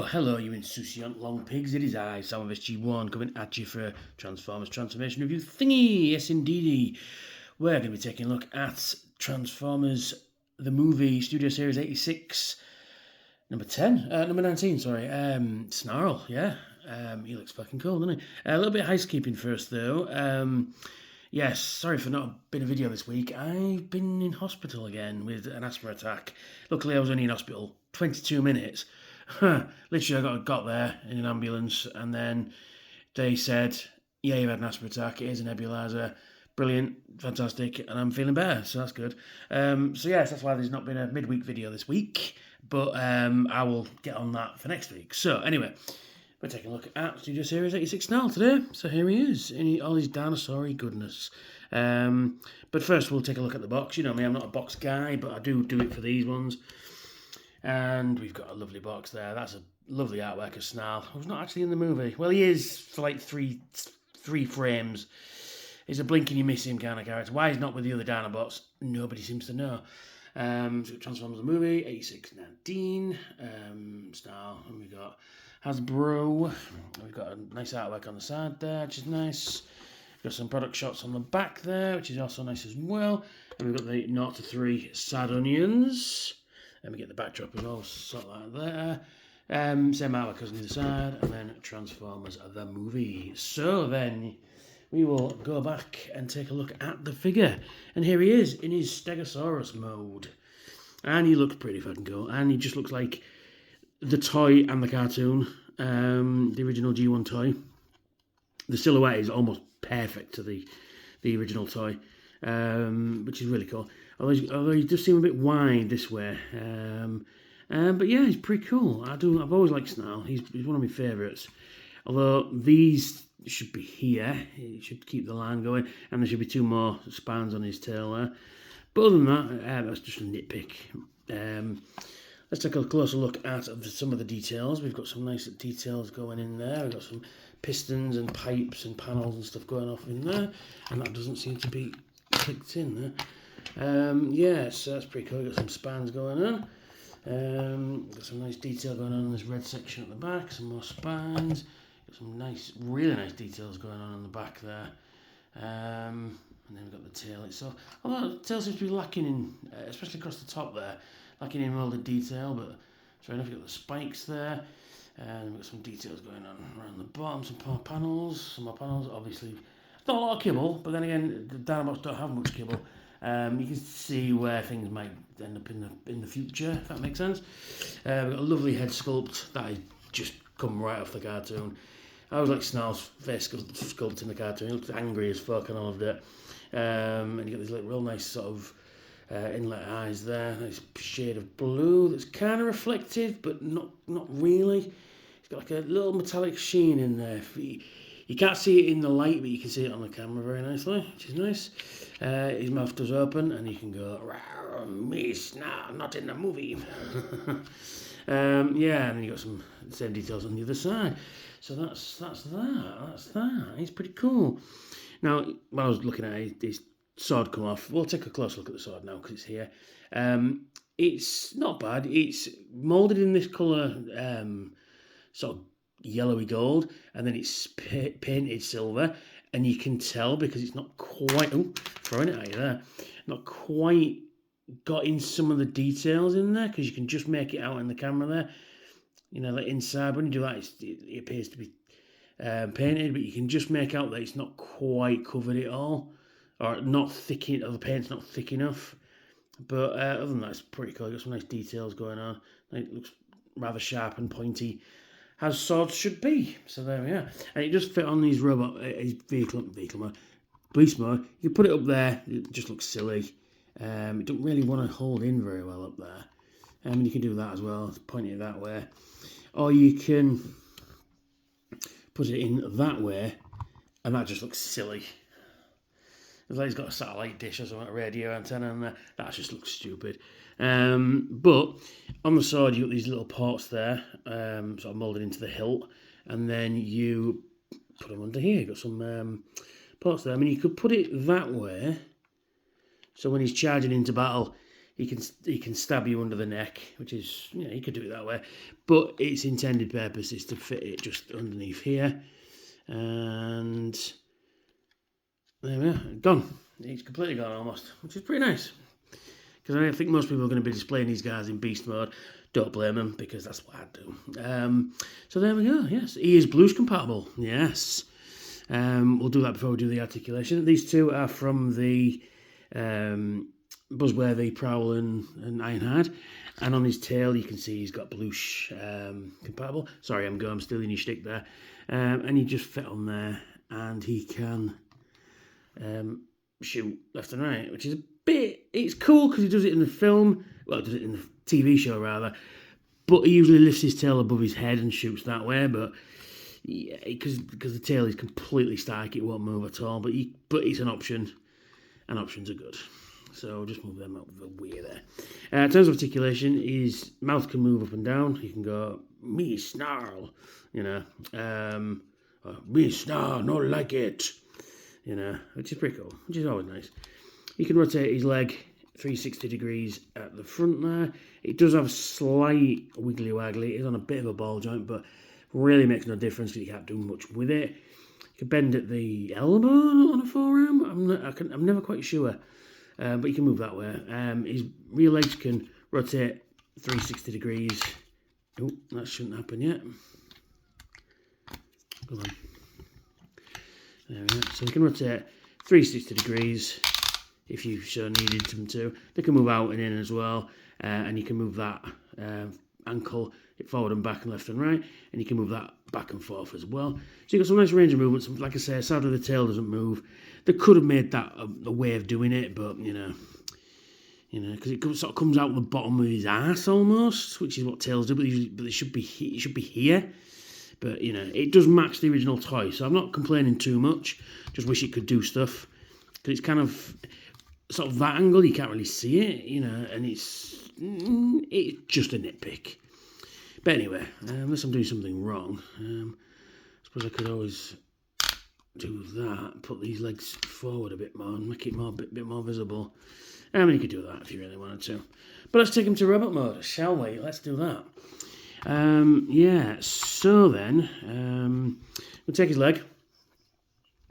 Hello, you Incusiant Long-Pigs. It is I, Sam of SG1, coming at you for a Transformers Transformation Review thingy. Yes, indeedy. We're going to be taking a look at Transformers, the movie, Studio Series 86, number 19, sorry. Snarl, yeah. He looks fucking cool, doesn't he? A little bit of housekeeping first, though. Yes, sorry for not being a video this week. I've been in hospital again with an asthma attack. Luckily, I was only in hospital 22 minutes. Literally, I got there in an ambulance, and then they said, yeah, you've had an asthma attack. Here's a nebulizer. Brilliant, fantastic, and I'm feeling better, so that's good. So yes, that's why there's not been a midweek video this week, but I will get on that for next week. So anyway, we're taking a look at Studio Series 86 now today. So here he is, in all his dinosaur-y goodness. But first we'll take a look at the box. You know me, I'm not a box guy, but I do it for these ones. And we've got a lovely box there. That's a lovely artwork of Snarl, who's not actually in the movie. Well, he is for like three frames. He's a blink and you miss him kind of character. Why he's not with the other Dinobots, nobody seems to know. So Transformers the movie, 86-19, Snarl, and we've got Hasbro. We've got a nice artwork on the side there, which is nice. Got some product shots on the back there, which is also nice as well. And we've got the 0 to 3 sad onions. And we get the backdrop as well, sort of like there. Same artwork as on the other side, and then Transformers the movie. So then we will go back and take a look at the figure. And here he is in his Stegosaurus mode. And he looks pretty fucking cool. And he just looks like the toy and the cartoon, the original G1 toy. The silhouette is almost perfect to the original toy, which is really cool. Although he does seem a bit wide this way. But yeah, he's pretty cool. I've always liked Snarl. He's one of my favourites. Although these should be here. It should keep the line going. And there should be 2 more spans on his tail there. But other than that, that's just a nitpick. Let's take a closer look at some of the details. We've got some nice details going in there. We've got some pistons and pipes and panels and stuff going off in there. And that doesn't seem to be clicked in there. Yeah, so that's pretty cool. We've got some spans going on. Got some nice detail going on in this red section at the back. Some more spans. Got some nice, really nice details going on the back there. And then we've got the tail itself. Although the tail seems to be lacking in, especially across the top there, lacking in all the detail, but fair enough. You've got the spikes there. And we've got some details going on around the bottom, some more panels, obviously. Not a lot of kibble, but then again, the Dinobots don't have much kibble. You can see where things might end up in the future, if that makes sense. We've got a lovely head sculpt that has just come right off the cartoon. I always like Snarl's face sculpt in the cartoon. He looks angry as fuck and all of that. And you got these like real nice sort of inlet eyes there. Nice shade of blue that's kind of reflective, but not really. It's got like a little metallic sheen in there. You can't see it in the light, but you can see it on the camera very nicely, which is nice. His mouth does open, and he can go, me, Snarl, not in the movie. Yeah, and then you got some same details on the other side. So that's that. He's pretty cool. Now, when I was looking at his sword come off, we'll take a close look at the sword now because it's here. It's not bad. It's moulded in this colour, sort of yellowy gold, and then it's painted silver, and you can tell because it's not quite throwing it at you there, not quite got in some of the details in there, because you can just make it out in the camera there, you know, like inside when you do that it appears to be painted, but you can just make out that it's not quite covered it all, or not thick enough, the paint's not thick enough. But other than that, it's pretty cool. Got some nice details going on. It looks rather sharp and pointy, as swords should be. So there we are. And it does fit on these his vehicle mode, beast mode. You put it up there, it just looks silly. It don't really want to hold in very well up there. You can do that as well, point it that way. Or you can put it in that way, and that just looks silly. It's like he's got a satellite dish or something, a radio antenna on there. That just looks stupid. But on the sword, you've got these little ports there, sort of moulded into the hilt, and then you put them under here. You've got some ports there. I mean, you could put it that way, so when he's charging into battle, he can stab you under the neck, which is, you know, you could do it that way, but its intended purpose is to fit it just underneath here, and there we are, gone. It's completely gone almost, which is pretty nice. Because I think most people are going to be displaying these guys in beast mode. Don't blame them, because that's what I'd do. So there we go, yes. He is blues compatible, yes. We'll do that before we do the articulation. These two are from the Buzzworthy, Prowl and Ironhide. And on his tail, you can see he's got bluish compatible. Sorry, I'm stealing your shtick there. And he just fit on there, and he can shoot left and right, which is a bit, it's cool because he does it in the film, well, does it in the TV show rather, but he usually lifts his tail above his head and shoots that way, but yeah, because the tail is completely static, it won't move at all, but it's an option, and options are good. So just move them out of the way there. In terms of articulation, his mouth can move up and down. He can go, me snarl, you know, me snarl, not like it, you know, which is pretty cool, which is always nice. You can rotate his leg 360 degrees at the front there. It does have a slight wiggly waggly. It's on a bit of a ball joint, but really makes no difference because you can't do much with it. You can bend at the elbow on a forearm. I'm never quite sure, but you can move that way. His rear legs can rotate 360 degrees. Oh, that shouldn't happen yet. Come on. There we go. So you can rotate 360 degrees. If you so needed them to. They can move out and in as well, and you can move that ankle forward and back and left and right, and you can move that back and forth as well. So you've got some nice range of movements. Like I say, sadly the tail doesn't move. They could have made that a way of doing it, but you know, because it sort of comes out the bottom of his ass almost, which is what tails do. But it should be here. But you know, it does match the original toy, so I'm not complaining too much. Just wish it could do stuff, because it's kind of sort of that angle, you can't really see it, you know, and it's just a nitpick. But anyway, unless I'm doing something wrong, I suppose I could always do that, put these legs forward a bit more and make it a bit more visible. I mean, you could do that if you really wanted to. But let's take him to robot mode, shall we? Let's do that. Yeah, so then, we'll take his leg.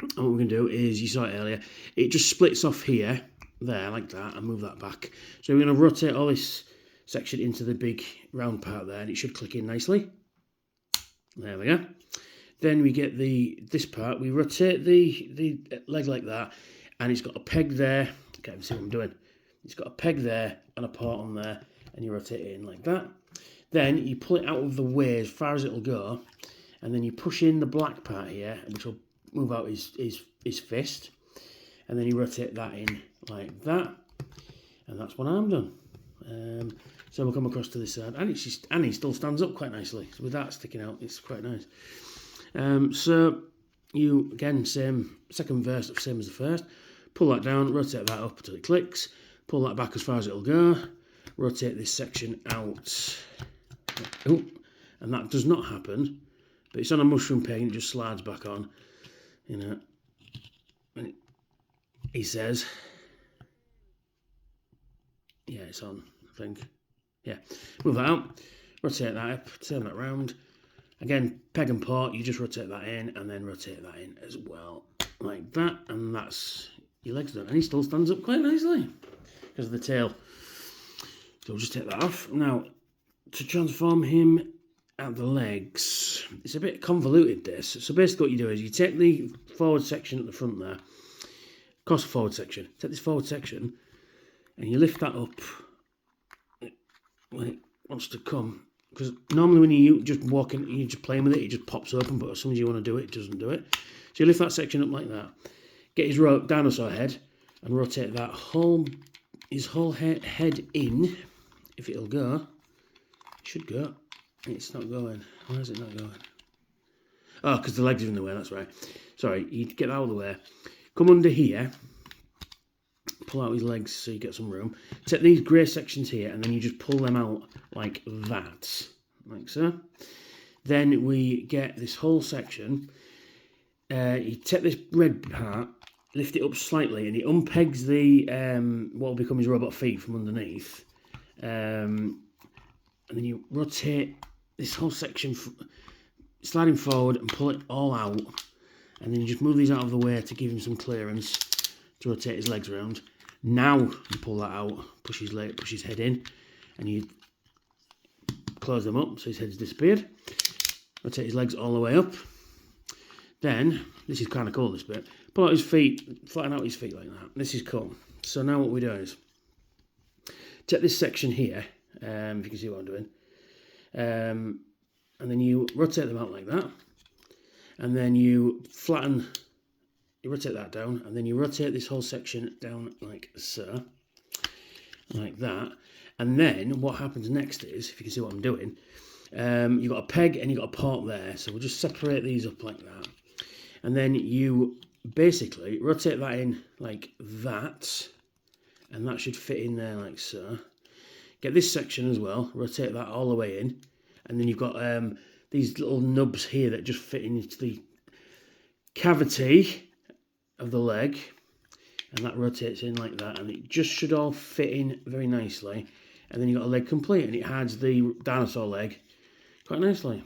And what we're going to do is, you saw it earlier, it just splits off here, there, like that, and move that back. So we're going to rotate all this section into the big round part there, and it should click in nicely. There we go. Then we get this part, we rotate the leg like that, and it's got a peg there. Can't even see what I'm doing. It's got a peg there and a port on there, and you rotate it in like that. Then you pull it out of the way as far as it'll go, and then you push in the black part here, which will move out his fist, and then you rotate that in like that, and that's one arm done. So we'll come across to this side, and he still stands up quite nicely. So with that sticking out, it's quite nice. So you again, second verse, same as the first. Pull that down, rotate that up until it clicks. Pull that back as far as it'll go. Rotate this section out. Oh, and that does not happen, but it's on a mushroom peg and it just slides back on. You know, and he says, yeah, it's on, I think. Yeah, move that out, rotate that up, turn that round. Again, peg and port, you just rotate that in and then rotate that in as well, like that, and that's your legs done. And he still stands up quite nicely because of the tail. So we'll just take that off. Now, to transform him at the legs, it's a bit convoluted, this. So basically what you do is you take the forward section at the front there, across the forward section, take this forward section, and you lift that up when it wants to come. Because normally when you just walk in, you're just playing with it, it just pops open, but as soon as you want to do it, it doesn't do it. So you lift that section up like that, get his dinosaur head, and rotate that his whole head in. If it'll go, it should go. It's not going. Why is it not going? Oh, because the legs are in the way, that's right. Sorry, you get that out of the way. Come under here, pull out his legs so you get some room. Take these grey sections here, and then you just pull them out like that. Like so. Then we get this whole section. You take this red part, lift it up slightly, and it unpegs the what will become his robot feet from underneath. And then you rotate this whole section, slide him forward and pull it all out. And then you just move these out of the way to give him some clearance to rotate his legs around. Now you pull that out, push his head in, and you close them up so his head's disappeared. Rotate his legs all the way up. Then, this is kind of cool, this bit. Pull out his feet, flatten out his feet like that. This is cool. So now what we do is take this section here, if you can see what I'm doing, and then you rotate them out like that. And then you rotate that down, and then you rotate this whole section down like so, like that. And then what happens next is, if you can see what I'm doing, you've got a peg and you've got a port there. So we'll just separate these up like that. And then you basically rotate that in like that, and that should fit in there like so. Get this section as well, rotate that all the way in, and then you've got these little nubs here that just fit into the cavity of the leg, and that rotates in like that, and it just should all fit in very nicely. And then you've got a leg complete, and it hides the dinosaur leg quite nicely,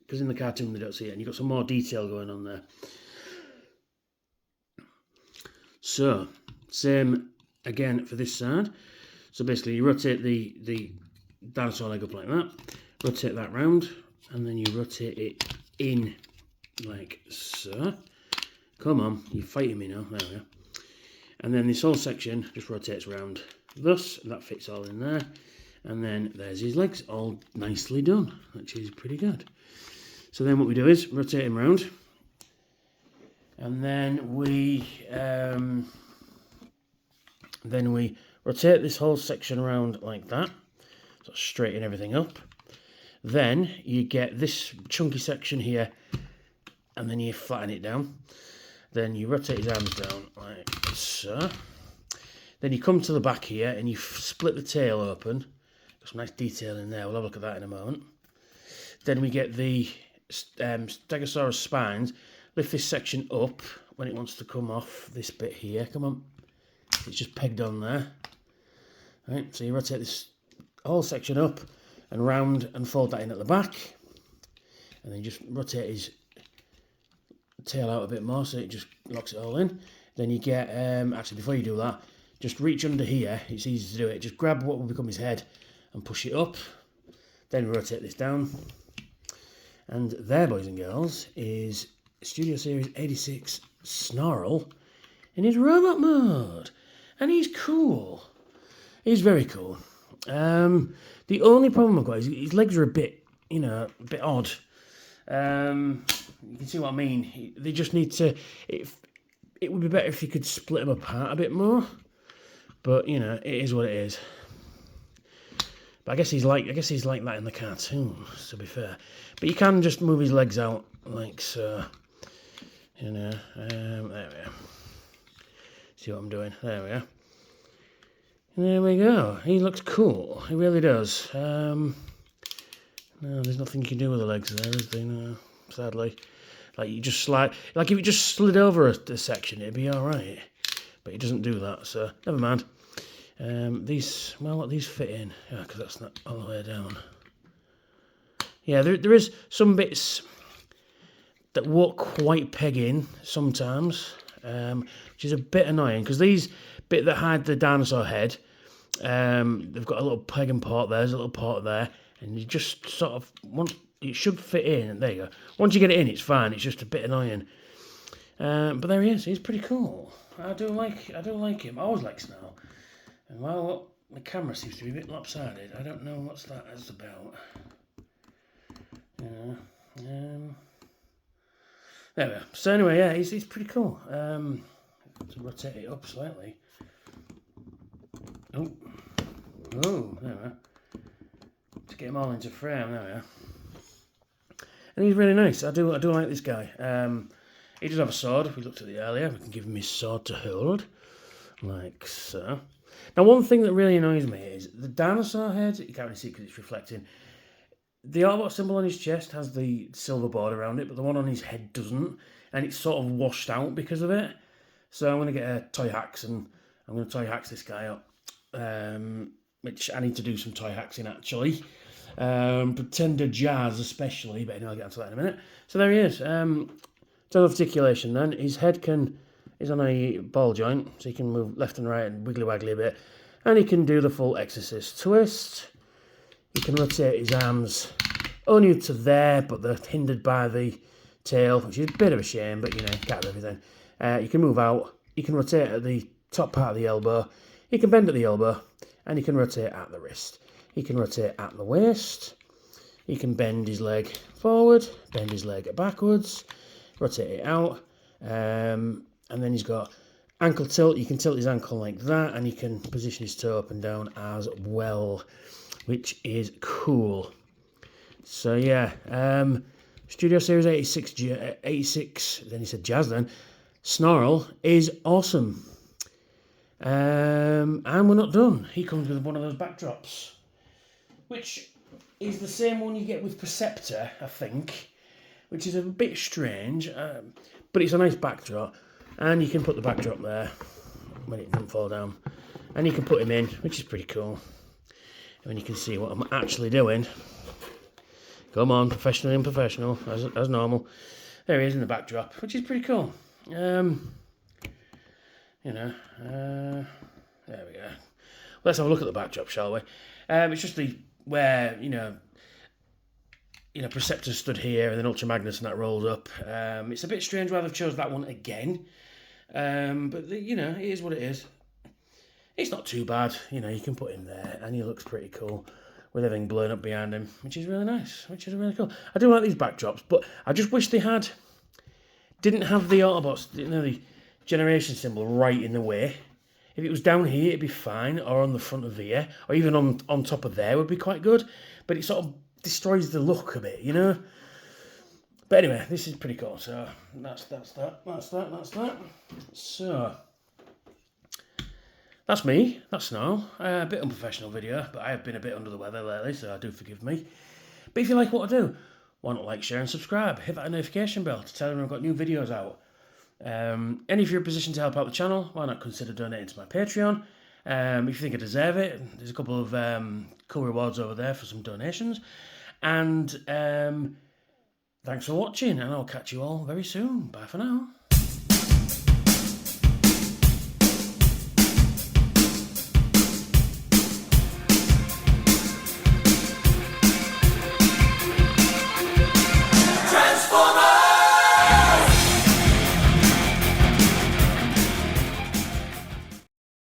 because in the cartoon they don't see it, and you've got some more detail going on there. So, same again for this side. So basically you rotate the dinosaur leg up like that, rotate that round, and then you rotate it in like so. Come on, you're fighting me now. There we go. And then this whole section just rotates around thus, and that fits all in there. And then there's his legs all nicely done, which is pretty good. So then what we do is rotate him around, and then we rotate this whole section around like that, so straighten everything up. Then you get this chunky section here, and then you flatten it down. Then you rotate his arms down like so. Then you come to the back here and you split the tail open. Got some nice detail in there. We'll have a look at that in a moment. Then we get the Stegosaurus spines. Lift this section up when it wants to come off this bit here. Come on. It's just pegged on there. Right, so you rotate this whole section up and round and fold that in at the back. And then just rotate his tail out a bit more so it just locks it all in. Then you get, actually before you do that, just reach under here. It's easy to do it. Just grab what will become his head and push it up. Then rotate this down. And there, boys and girls, is Studio Series 86 Snarl in his robot mode. And he's cool. He's very cool. The only problem I've got is his legs are a bit, a bit odd. You can see what I mean. They just need to. It would be better if you could split them apart a bit more. But it is what it is. But I guess he's like that in the cartoon, to be fair. But you can just move his legs out like so. There we are. See what I'm doing? There we are. There we go. He looks cool. He really does. No, there's nothing you can do with the legs there, is there? No, sadly. Like you just slide. Like if it just slid over a section, it'd be all right. But it doesn't do that, so never mind. What these fit in? Yeah, because that's not all the way down. Yeah, there is some bits that won't quite peg in sometimes, which is a bit annoying because these bit that hide the dinosaur head, they've got a little peg and port there. There's a little port there, and you just sort of want it should fit in. And there you go. Once you get it in, it's fine. It's just a bit annoying. But there he is. He's pretty cool. I do like him. I always like Snarl. And while the camera seems to be a bit lopsided, I don't know what's that is about. There we are. So anyway, yeah, he's pretty cool. To rotate it up slightly. Oh, there we are. To get him all into frame, there we are. And he's really nice. I do like this guy. He does have a sword. If we looked at it earlier, we can give him his sword to hold, like so. Now, one thing that really annoys me is the dinosaur head. You can't really see because it's reflecting. The Autobot symbol on his chest has the silver board around it, but the one on his head doesn't, and it's sort of washed out because of it. So I'm going to get a toy hacks and I'm going to toy hacks this guy up. Which I need to do some toy hacksing actually. Pretender Jazz especially, but anyway, I'll get onto that in a minute. So there he is. Total articulation then. His head is on a ball joint, so he can move left and right and wiggly waggly a bit. And he can do the full exorcist twist. He can rotate his arms only to there, but they're hindered by the tail, which is a bit of a shame, but you know, can't have everything. You can move out. You can rotate at the top part of the elbow. You can bend at the elbow, and you can rotate at the wrist. He can rotate at the waist. He can bend his leg forward, bend his leg backwards, rotate it out. And then he's got ankle tilt. You can tilt his ankle like that, and you can position his toe up and down as well, which is cool. So yeah, Studio Series 86, then he said Jazz then, Snarl is awesome. And we're not done. He comes with one of those backdrops, which is the same one you get with Perceptor, I think, which is a bit strange, but it's a nice backdrop, and you can put the backdrop there when it doesn't fall down, and you can put him in, which is pretty cool. And you can see what I'm actually doing. Come on, professionally and professional, as normal. There he is in the backdrop, which is pretty cool. There we go. Let's have a look at the backdrop, shall we? It's just where Perceptor stood here and then Ultra Magnus and that rolled up. It's a bit strange why they've chose that one again, but it is what it is. It's not too bad, you can put him there, and he looks pretty cool with everything blown up behind him, which is really nice, which is really cool. I do like these backdrops, but I just wish they didn't have the Autobots, the generation symbol right in the way. If it was down here, it'd be fine, or on the front of here, or even on top of there would be quite good, but it sort of destroys the look a bit, But anyway, this is pretty cool, so that's that. So, that's me, that's Snarl. A bit unprofessional video, but I have been a bit under the weather lately, so do forgive me. But if you like what I do, why not like, share and subscribe? Hit that notification bell to tell them I've got new videos out. And if you're in a position to help out the channel, why not consider donating to my Patreon? If you think I deserve it, there's a couple of cool rewards over there for some donations. And thanks for watching, and I'll catch you all very soon. Bye for now.